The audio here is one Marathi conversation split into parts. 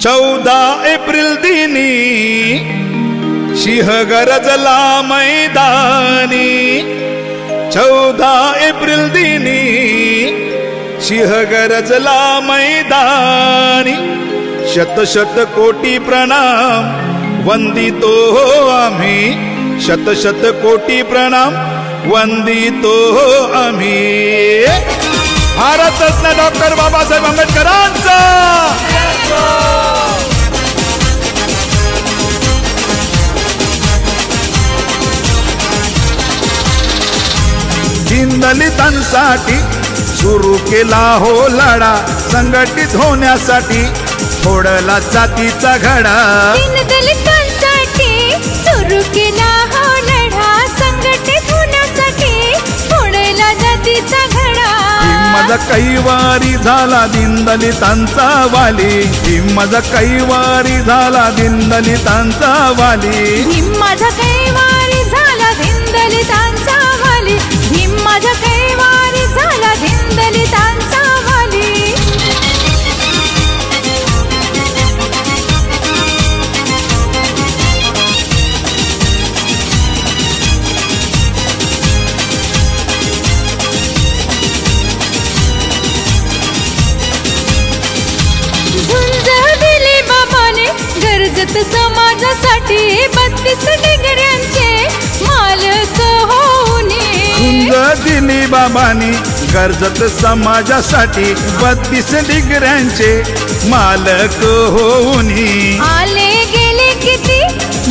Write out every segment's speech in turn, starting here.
14 एप्रिल दिनी सिंह गरजला मैदानी, 14 एप्रिल दिनी सिंह गरजला मैदानी। शत शत कोटी प्रणाम वंदितो आम्ही, शत शत कोटी प्रणाम वंदितो आम्ही। भारतरत्न डॉक्टर बाबासाहेब आंबेडकरांचा दीनदलितांसाठी सुरू केला हो लढा, संघटित होण्यासाठी फोडला जातीचा घडा। दीनदलितांसाठी सुरू केला हो लढा, संघटित होण्यासाठी फोडला जातीचा घडा। माझा कैवारी झाला दीनदलितांचा वाली, माझा कैवारी झाला दीनदलितांचा वाली। माझा कैवारी झाला दीनदलितांचा वाली, माझा कैवारी झाला दीनदलितांचा वाली। झुंज दिली बाबाने गरजत समाजासाठी, 32 डिग्र्यांचे मालक होऊन। झुंज दिली बाबांनी गरजत समाजासाठी, 32 डिग्र्यांचे मालक होऊन। आले गेले किती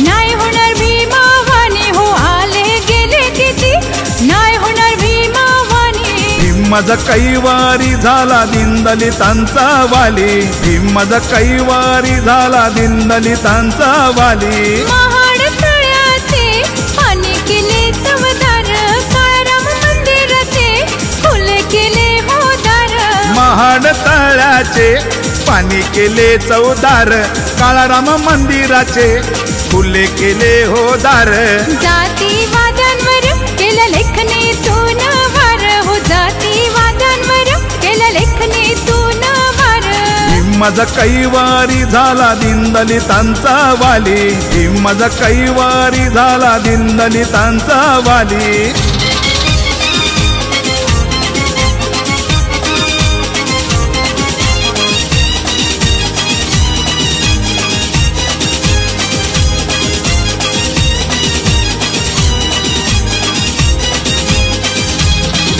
नाही होणार भीमावानी हो, आले गेले किती नाही होणार भीमावानी। माझा कैवारी झाला दीनदलितांचा वाली, माझा कैवारी झाला दीनदलितांचा वाली। महाड तळ्याचे पाणी केले चवदार, काळाराम मंदिराचे खुले केले हो दार। महाड तळ्याचे पाणी केले चवदार, काळाराम मंदिराचे खुले केले हो दार। जातीवादांवर केलं लेखणीतून वार हो, जातीवादांवर केलं लेखणीतून वार। माझा कैवारी झाला दीनदलितांचा वाली, माझा कैवारी झाला दीनदलितांचा वाली।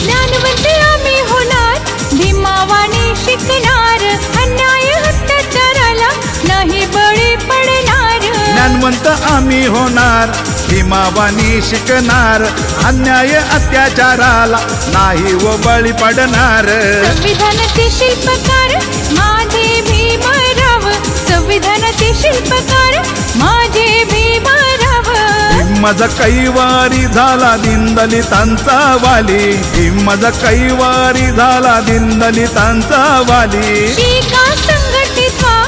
ज्ञानवंत आम्ही होणार, भीमावाणी शिकणार, अन्याय अत्याचाराला नाही बळी पडणार। ज्ञानवंत आम्ही होणार, भीमावानी शिकणार, अन्याय अत्याचाराला नाही व बळी पडणार। संविधानाचे शिल्पकार माझे भीमराव, संविधानाचे शिल्पकार माझे भीमराव। माझा कैवारी झाला दीनदलितांचा वाली, माझा कैवारी झाला दीनदलितांचा वाली। शिका संघटित व्हा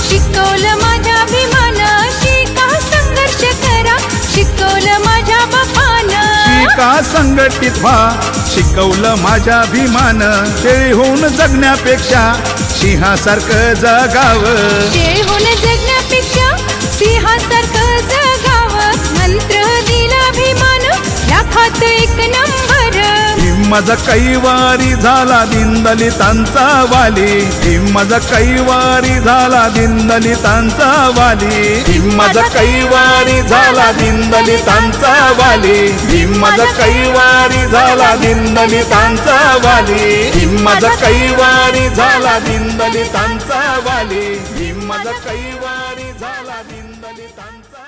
शिकवलं माझ्या भीमान, शिका संघर्ष करा शिकवलं माझ्या बापानं। शिका संघटित व्हा शिकवलं माझ्या भीमान, शेळी होऊन जगण्यापेक्षा सिंहासारखं जगावं, शेळी होऊन जगण्यापेक्षा सिंहासारखं जगावं। मंत्र दिला भीमान लाखात एक नंबर। माझा कैवारी झाला दीनदलितांचा वाली, माझा कैवारी झाला दीनदलितांचा वाली। माझा कैवारी झाला दीनदलितांचा वाली, माझा कैवारी झाला दीनदलितांचा वाली। माझा कैवारी झाला दीनदलितांचा वाली, माझा कैवारी झाला दीनदलितांचा